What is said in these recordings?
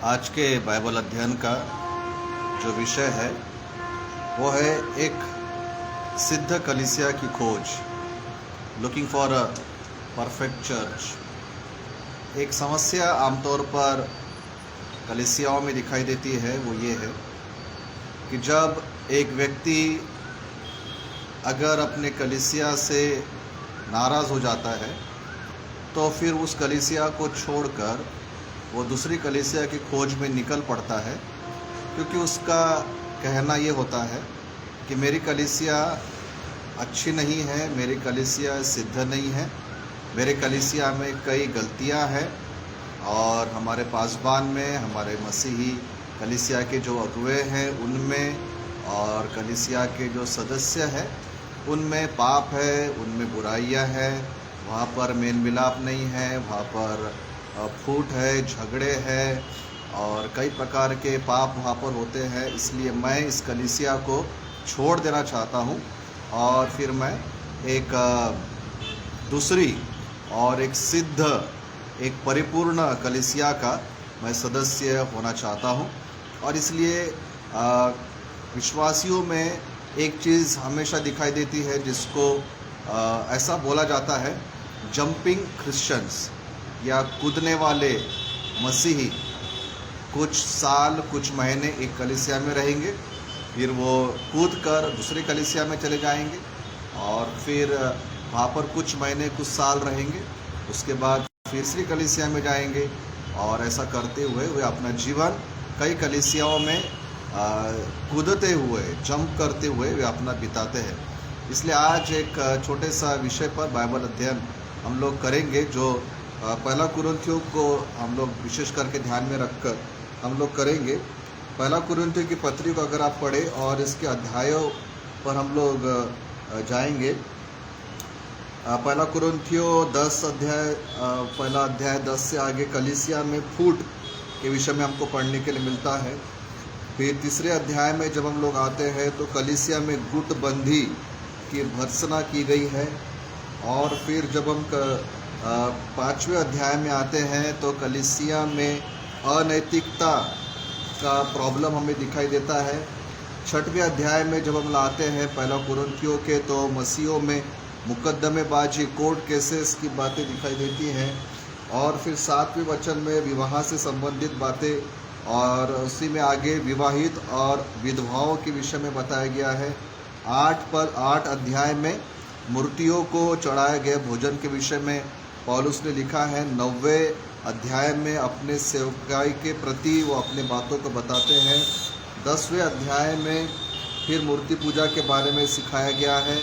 आज के बाइबल अध्ययन का जो विषय है वो है एक सिद्ध कलीसिया की खोज, looking for a perfect church. एक समस्या आमतौर पर कलीसियाओं में दिखाई देती है, वो ये है कि जब एक व्यक्ति अगर अपने कलीसिया से नाराज़ हो जाता है तो फिर उस कलीसिया को छोड़कर वो दूसरी कलीसिया की खोज में निकल पड़ता है, क्योंकि उसका कहना ये होता है कि मेरी कलीसिया अच्छी नहीं है, मेरी कलीसिया सिद्ध नहीं है, मेरे कलीसिया में कई गलतियां हैं और हमारे पासबान में, हमारे मसीही कलीसिया के जो अगुवे हैं उनमें और कलीसिया के जो सदस्य हैं उनमें पाप है, उनमें बुराइयां हैं, वहाँ पर मेल मिलाप नहीं है, वहाँ पर फूट है, झगड़े हैं और कई प्रकार के पाप वहाँ पर होते हैं। इसलिए मैं इस कलीसिया को छोड़ देना चाहता हूँ और फिर मैं एक दूसरी और एक सिद्ध, एक परिपूर्ण कलीसिया का मैं सदस्य होना चाहता हूँ। और इसलिए विश्वासियों में एक चीज़ हमेशा दिखाई देती है जिसको ऐसा बोला जाता है, जंपिंग क्रिश्चियंस या कूदने वाले मसीही। कुछ साल, कुछ महीने एक कलीसिया में रहेंगे, फिर वो कूद कर दूसरे कलीसिया में चले जाएंगे और फिर वहाँ पर कुछ महीने, कुछ साल रहेंगे, उसके बाद तीसरी कलीसिया में जाएंगे और ऐसा करते हुए वे अपना जीवन कई कलीसियाओं में कूदते हुए, जंप करते हुए वे अपना बिताते हैं। इसलिए आज एक छोटे सा विषय पर बाइबल अध्ययन हम लोग करेंगे, जो पहला कुरिन्थियों को हम लोग विशेष करके ध्यान में रखकर हम लोग करेंगे। पहला कुरिन्थियों की पत्री को अगर आप पढ़ें और इसके अध्यायों पर हम लोग जाएंगे। पहला कुरिन्थियों 10 अध्याय, पहला अध्याय 10 से आगे कलीसिया में फूट के विषय में हमको पढ़ने के लिए मिलता है। फिर तीसरे अध्याय में जब हम लोग आते हैं तो कलीसिया में गुटबंदी की भर्त्सना की गई है। और फिर जब हम पाँचवें अध्याय में आते हैं तो कलीसिया में अनैतिकता का प्रॉब्लम हमें दिखाई देता है। छठवें अध्याय में जब हम लाते हैं पहला कुरिन्थियों के, तो मसीहों में मुकदमेबाजी, कोर्ट केसेस की बातें दिखाई देती हैं। और फिर 7वें वचन में विवाह से संबंधित बातें और उसी में आगे विवाहित और विधवाओं के विषय में बताया गया है। 8 अध्याय में मूर्तियों को चढ़ाए गए भोजन के विषय में पौलुस ने लिखा है। 9वें अध्याय में अपने सेवकाई के प्रति वो अपने बातों को बताते हैं। 10वें अध्याय में फिर मूर्ति पूजा के बारे में सिखाया गया है।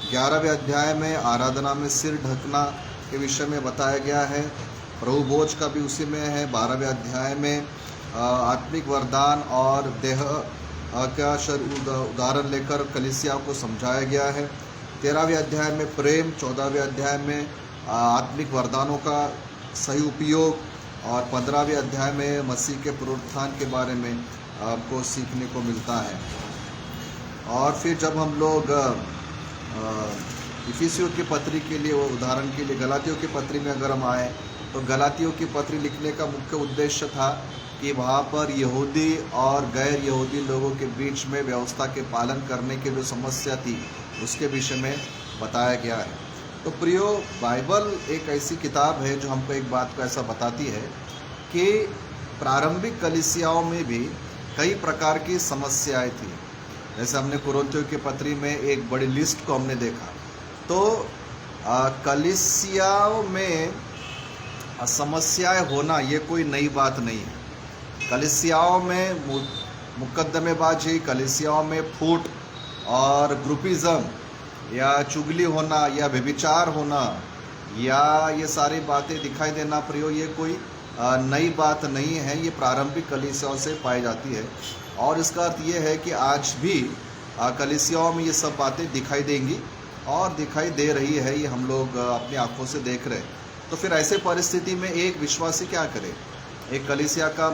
11वें अध्याय में आराधना में सिर ढकना के विषय में बताया गया है। प्रभु भोज का भी उसी में है। 12वें अध्याय में आत्मिक वरदान और देह का उदाहरण लेकर कलीसिया को समझाया गया है। 13वें अध्याय में प्रेम, 14वें अध्याय में आत्मिक वरदानों का सही उपयोग और 15वें अध्याय में मसीह के पुनरुत्थान के बारे में आपको सीखने को मिलता है। और फिर जब हम लोग इफिसियों की पत्री के लिए, वो उदाहरण के लिए गलातियों की पत्री में अगर हम आए तो गलातियों की पत्री लिखने का मुख्य उद्देश्य था कि वहाँ पर यहूदी और गैर यहूदी लोगों के बीच में व्यवस्था के पालन करने की जो समस्या थी उसके विषय में बताया गया है। तो प्रियो, बाइबल एक ऐसी किताब है जो हमको एक बात को ऐसा बताती है कि प्रारंभिक कलीसियाओं में भी कई प्रकार की समस्याएं थी। जैसे हमने कुरिन्थियों की पत्री में एक बड़ी लिस्ट को हमने देखा, तो कलीसियाओं में समस्याएं होना ये कोई नई बात नहीं है। कलीसियाओं में मुकदमेबाजी, कलीसियाओं में फूट और ग्रुपिज़म या चुगली होना या व्यभिचार होना या ये सारी बातें दिखाई देना प्रियो, ये कोई नई बात नहीं है। ये प्रारंभिक कलीसियाओं से पाई जाती है और इसका अर्थ ये है कि आज भी कलीसियाओं में ये सब बातें दिखाई देंगी और दिखाई दे रही है, ये हम लोग अपनी आंखों से देख रहे हैं। तो फिर ऐसे परिस्थिति में एक विश्वासी क्या करे, एक कलीसिया का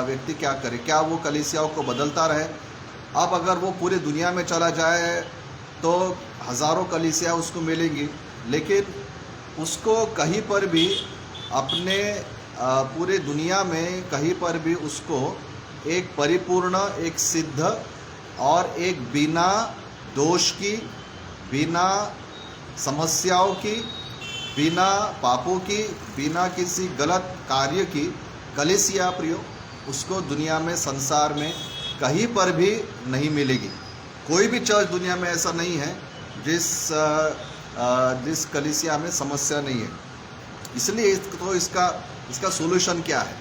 व्यक्ति क्या करे? क्या वो कलीसियाओं को बदलता रहे? अब अगर वो पूरी दुनिया में चला जाए तो हज़ारों कलीसिया उसको मिलेंगी, लेकिन उसको कहीं पर भी अपने पूरे दुनिया में कहीं पर भी उसको एक परिपूर्ण, एक सिद्ध और एक बिना दोष की, बिना समस्याओं की, बिना पापों की, बिना किसी गलत कार्य की कलीसिया प्रियो, उसको दुनिया में, संसार में कहीं पर भी नहीं मिलेगी। कोई भी चर्च दुनिया में ऐसा नहीं है जिस कलीसिया में समस्या नहीं है। इसलिए तो इसका सोल्यूशन क्या है?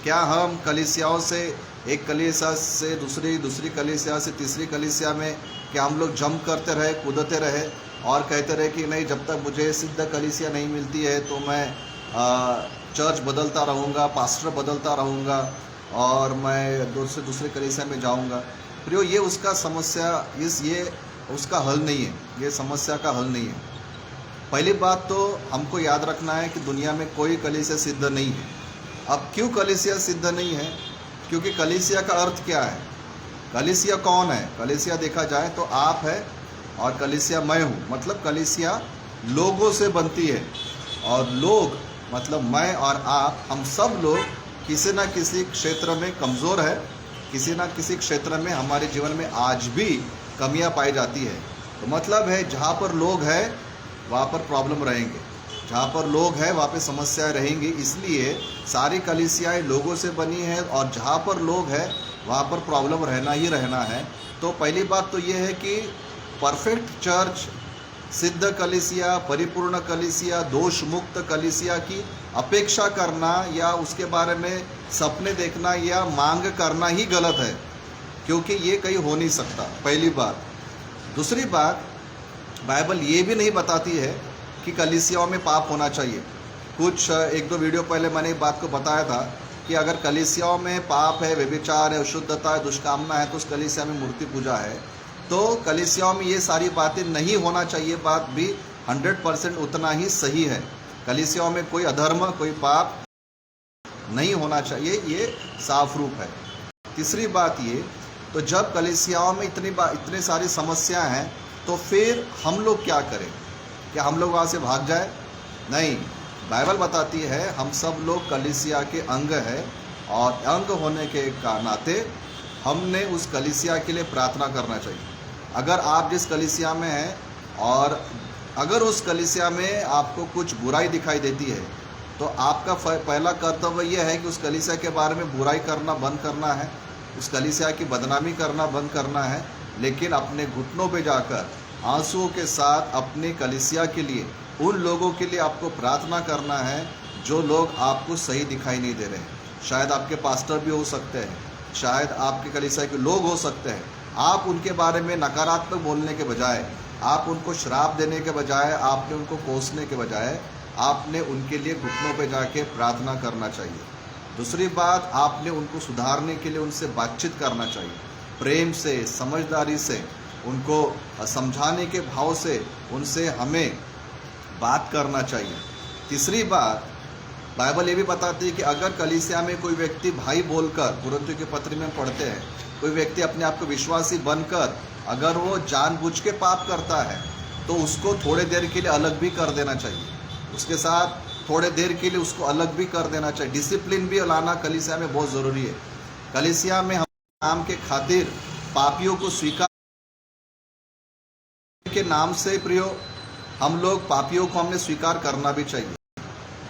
क्या हम कलीसियाओं से, एक कलीसिया से दूसरी कलीसिया से तीसरी कलीसिया में क्या हम लोग जंप करते रहे, कूदते रहे और कहते रहे कि नहीं, जब तक मुझे सिद्ध कलीसिया नहीं मिलती है तो मैं चर्च बदलता रहूँगा, पास्टर बदलता रहूँगा और मैं दूसरे कलीसिया में जाऊँगा? प्रियो, ये उसका समस्या, ये उसका हल नहीं है, ये समस्या का हल नहीं है। पहली बात तो हमको याद रखना है कि दुनिया में कोई कलीसिया सिद्ध नहीं है। अब क्यों कलीसिया सिद्ध नहीं है? क्योंकि कलीसिया का अर्थ क्या है? कलीसिया कौन है? कलीसिया देखा जाए तो आप है और कलीसिया मैं हूँ। मतलब कलीसिया लोगों से बनती है और लोग मतलब मैं और आप, हम सब लोग किसी न किसी क्षेत्र में कमज़ोर है, किसी न किसी क्षेत्र में हमारे जीवन में आज भी कमियां पाई जाती है। तो मतलब है जहाँ पर लोग हैं वहाँ पर प्रॉब्लम रहेंगे, जहाँ पर लोग हैं वहाँ पे समस्याएं रहेंगी। इसलिए सारी कलीसियाएं लोगों से बनी है और जहाँ पर लोग हैं वहाँ पर प्रॉब्लम रहना ही रहना है। तो पहली बात तो ये है कि परफेक्ट चर्च, सिद्ध कलीसिया, परिपूर्ण कलीसिया, दोष मुक्त कलीसिया की अपेक्षा करना या उसके बारे में सपने देखना या मांग करना ही गलत है, क्योंकि ये कहीं हो नहीं सकता, पहली बात। दूसरी बात, बाइबल ये भी नहीं बताती है कि कलीसियाओं में पाप होना चाहिए। कुछ एक दो वीडियो पहले मैंने एक बात को बताया था कि अगर कलीसियाओं में पाप है, व्यभिचार है, अशुद्धता है, दुष्कामना है, तो उस कलीसिया में मूर्ति पूजा है। तो कलीसियाओं में ये सारी बातें नहीं होना चाहिए, बात भी 100% उतना ही सही है। कलीसियाओं में कोई अधर्म, कोई पाप नहीं होना चाहिए, ये साफ रूप है। तीसरी बात ये, तो जब कलीसियाओं में इतनी सारी समस्याएं हैं तो फिर हम लोग क्या करें? क्या हम लोग वहाँ से भाग जाए? नहीं, बाइबल बताती है हम सब लोग कलीसिया के अंग हैं और अंग होने के नाते हमने उस कलीसिया के लिए प्रार्थना करना चाहिए। अगर आप जिस कलीसिया में हैं और अगर उस कलीसिया में आपको कुछ बुराई दिखाई देती है तो आपका पहला कर्तव्य यह है कि उस कलीसिया के बारे में बुराई करना बंद करना है, उस कलीसिया की बदनामी करना बंद करना है, लेकिन अपने घुटनों पे जाकर आंसुओं के साथ अपने कलीसिया के लिए, उन लोगों के लिए आपको प्रार्थना करना है जो लोग आपको सही दिखाई नहीं दे रहे हैं। शायद आपके पास्टर भी हो सकते हैं, शायद आपके कलीसिया के लोग हो सकते हैं। आप उनके बारे में नकारात्मक बोलने के बजाय, आप उनको श्राप देने के बजाय, आपने उनको कोसने के बजाय, आपने उनके लिए घुटनों पे जाके प्रार्थना करना चाहिए। दूसरी बात, आपने उनको सुधारने के लिए उनसे बातचीत करना चाहिए, प्रेम से, समझदारी से, उनको समझाने के भाव से उनसे हमें बात करना चाहिए। तीसरी बात, बाइबल ये भी बताती है कि अगर कलीसिया में कोई व्यक्ति भाई बोलकर, कुरिन्थियों के पत्र में पढ़ते हैं, कोई व्यक्ति अपने आप को विश्वासी बनकर अगर वो जानबूझ के पाप करता है तो उसको थोड़े देर के लिए अलग भी कर देना चाहिए, उसके साथ थोड़े देर के लिए उसको अलग भी कर देना चाहिए। डिसिप्लिन भी लाना कलीसिया में बहुत ज़रूरी है। कलीसिया में हम नाम के खातिर पापियों को स्वीकार के नाम से प्रियो, हम लोग पापियों को हमने स्वीकार करना भी चाहिए,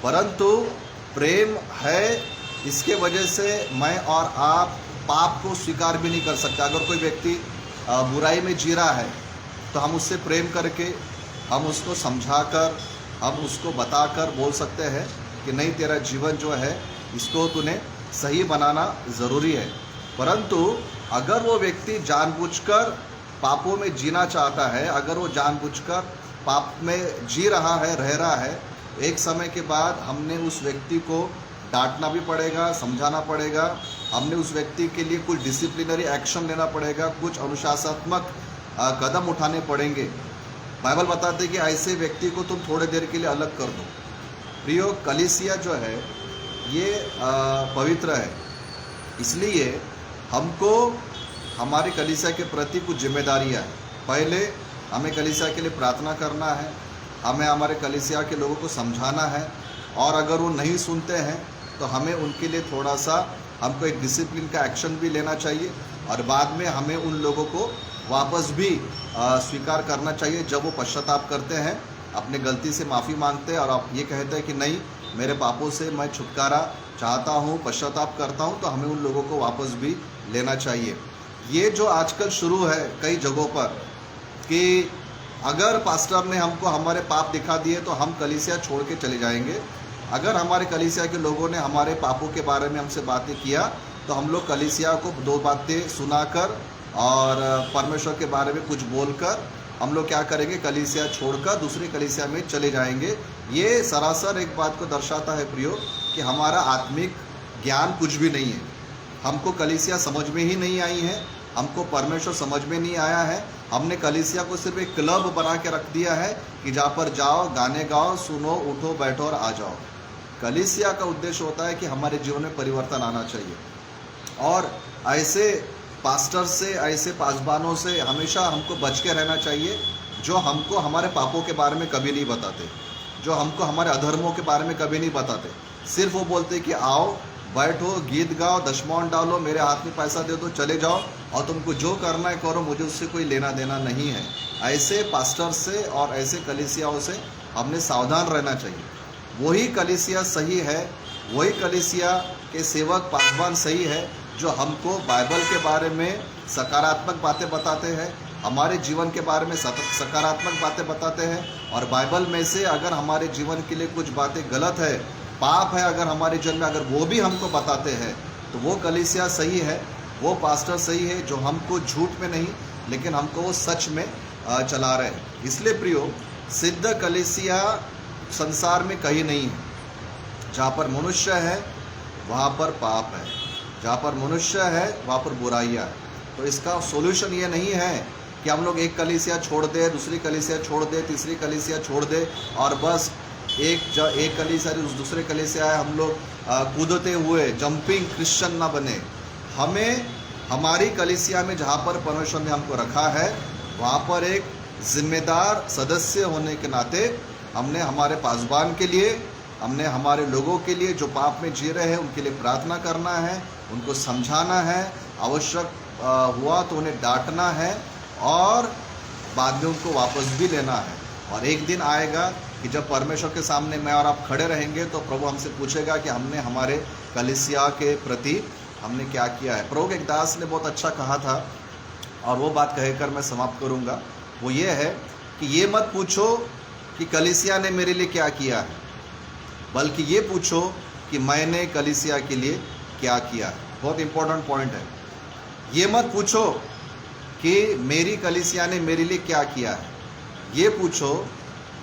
परंतु प्रेम है इसके वजह से मैं और आप पाप को स्वीकार भी नहीं कर सकते। अगर कोई व्यक्ति बुराई में जी रहा है तो हम उससे प्रेम करके, हम उसको समझाकर, हम उसको बताकर बोल सकते हैं कि नहीं, तेरा जीवन जो है इसको तूने सही बनाना ज़रूरी है। परंतु अगर वो व्यक्ति जानबूझकर पापों में जीना चाहता है, अगर वो जानबूझकर पाप में जी रहा है, रह रहा है, एक समय के बाद हमने उस व्यक्ति को डांटना भी पड़ेगा, समझाना पड़ेगा, हमने उस व्यक्ति के लिए कुछ डिसिप्लिनरी एक्शन लेना पड़ेगा, कुछ अनुशासनात्मक कदम उठाने पड़ेंगे। बाइबल बताते हैं कि ऐसे व्यक्ति को तुम थोड़े देर के लिए अलग कर दो। प्रियो, कलीसिया जो है ये पवित्र है, इसलिए हमको हमारी कलीसिया के प्रति कुछ जिम्मेदारियाँ हैं। पहले हमें कलीसिया के लिए प्रार्थना करना है, हमें हमारे कलीसिया के लोगों को समझाना है, और अगर वो नहीं सुनते हैं तो हमें उनके लिए थोड़ा सा हमको एक डिसिप्लिन का एक्शन भी लेना चाहिए, और बाद में हमें उन लोगों को वापस भी स्वीकार करना चाहिए जब वो पश्चाताप करते हैं, अपने गलती से माफ़ी मांगते हैं और आप ये कहते हैं कि नहीं, मेरे पापों से मैं छुटकारा चाहता हूँ, पश्चाताप करता हूँ, तो हमें उन लोगों को वापस भी लेना चाहिए। ये जो आजकल शुरू है कई जगहों पर कि अगर पास्टर ने हमको हमारे पाप दिखा दिए तो हम कलीसिया छोड़ के चले जाएंगे, अगर हमारे कलीसिया के लोगों ने हमारे पापों के बारे में हमसे बातें किया तो हम लोग कलीसिया को दो बातें सुनाकर और परमेश्वर के बारे में कुछ बोलकर हम लोग क्या करेंगे, कलीसिया छोड़कर दूसरी कलीसिया में चले जाएंगे। ये सरासर एक बात को दर्शाता है प्रियो कि हमारा आत्मिक ज्ञान कुछ भी नहीं है, हमको कलीसिया समझ में ही नहीं आई है, हमको परमेश्वर समझ में नहीं आया है। हमने कलीसिया को सिर्फ एक क्लब बना के रख दिया है कि जहाँ पर जाओ, गाने गाओ, सुनो, उठो, बैठो और आ जाओ। कलीसिया का उद्देश्य होता है कि हमारे जीवन में परिवर्तन आना चाहिए, और ऐसे पास्टर से, ऐसे पासबानों से हमेशा हमको बच के रहना चाहिए जो हमको हमारे पापों के बारे में कभी नहीं बताते, जो हमको हमारे अधर्मों के बारे में कभी नहीं बताते। सिर्फ वो बोलते कि आओ, बैठो, गीत गाओ, दशमौन डालो, मेरे हाथ में पैसा दे दो, चले जाओ और तुमको जो करना है करो, मुझे उससे कोई लेना देना नहीं है। ऐसे पास्टर से और ऐसे कलीसियाओं से हमने सावधान रहना चाहिए। वही कलीसिया सही है, वही कलीसिया के सेवक पासबान सही है जो हमको बाइबल के बारे में सकारात्मक बातें बताते हैं, हमारे जीवन के बारे में सकारात्मक बातें बताते हैं, और बाइबल में से अगर हमारे जीवन के लिए कुछ बातें गलत है, पाप है अगर हमारे जीवन में, अगर वो भी हमको बताते हैं, तो वो कलीसिया सही है, वो पास्टर सही है जो हमको झूठ में नहीं लेकिन हमको वो सच में चला रहे हैं। इसलिए प्रियो, सिद्ध कलीसिया संसार में कहीं नहीं है। जहाँ पर मनुष्य है वहाँ पर पाप है, जहाँ पर मनुष्य है वहाँ पर बुराइयाँ है। तो इसका सॉल्यूशन ये नहीं है कि हम लोग एक कलीसिया छोड़ दे, दूसरी कलीसिया छोड़ दे, तीसरी कलीसिया छोड़ दे और बस एक कलीसिया दूसरे कलीसिया हम लोग कूदते हुए जंपिंग क्रिश्चियन ना बने। हमें हमारी कलीसिया में जहाँ पर परमेश्वर ने हमको रखा है वहाँ पर एक जिम्मेदार सदस्य होने के नाते हमने हमारे पासबान के लिए, हमने हमारे लोगों के लिए जो पाप में जी रहे हैं उनके लिए प्रार्थना करना है, उनको समझाना है, आवश्यक हुआ तो उन्हें डांटना है और बाद में उनको वापस भी लेना है। और एक दिन आएगा कि जब परमेश्वर के सामने मैं और आप खड़े रहेंगे तो प्रभु हमसे पूछेगा कि हमने हमारे कलीसिया के प्रति हमने क्या किया है। प्रभु एक दास ने बहुत अच्छा कहा था और वो बात कहकर मैं समाप्त करूँगा। वो ये है कि ये मत पूछो कि कलीसिया ने मेरे लिए क्या किया है, बल्कि ये पूछो कि मैंने कलीसिया के लिए क्या किया है। बहुत इंपॉर्टेंट पॉइंट है। ये मत पूछो कि मेरी कलीसिया ने मेरे लिए क्या किया है, ये पूछो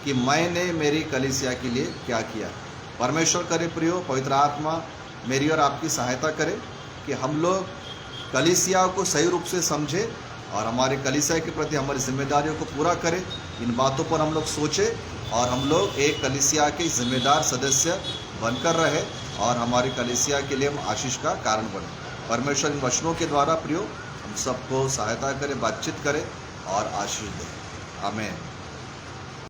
कि मैंने मेरी कलीसिया के लिए क्या किया। परमेश्वर करे प्रियो, पवित्र आत्मा मेरी और आपकी सहायता करे कि हम लोग कलीसिया को सही रूप से समझे और हमारे कलीसिया के प्रति हमारी जिम्मेदारियों को पूरा करें। इन बातों पर हम लोग सोचें और हम लोग एक कलीसिया के जिम्मेदार सदस्य बनकर रहे और हमारी कलीसिया के लिए हम आशीष का कारण बने। परमेश्वर इन वचनों के द्वारा प्रियो हम सबको सहायता करे, बातचीत करे और आशीष दे। आमीन।